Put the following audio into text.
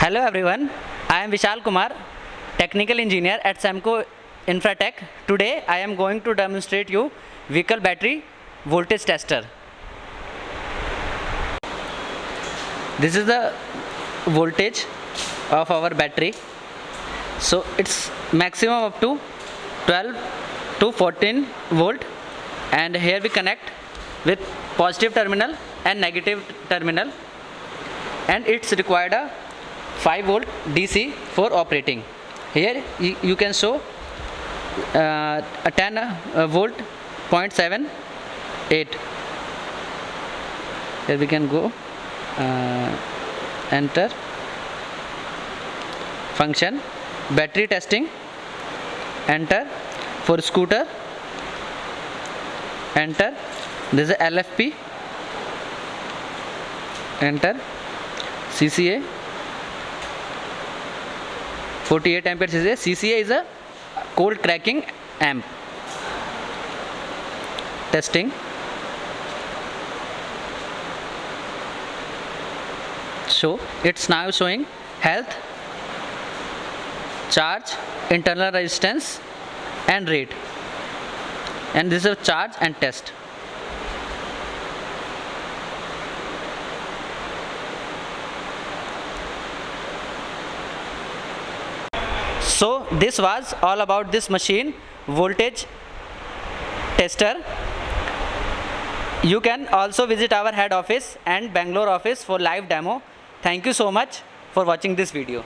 Hello everyone, I am Vishal Kumar, Technical Engineer at Semco Infratech. Today I am going to demonstrate you vehicle battery voltage tester. This is the voltage of our battery. So it's maximum up to 12 to 14 volt, and here we connect with positive terminal and negative terminal, and it's required a 5 volt DC for operating. Here you can show a 10 volt 0.78. Here we can go enter function battery testing, enter for scooter, enter this is LFP, enter CCA 48 amperes is a CCA is a cold cracking amp. Testing. So it's now showing health, charge, internal resistance and rate, and this is a charge and test. So this was all about this machine voltage tester. You can also visit our head office and Bangalore office for live demo. Thank you so much for watching this video.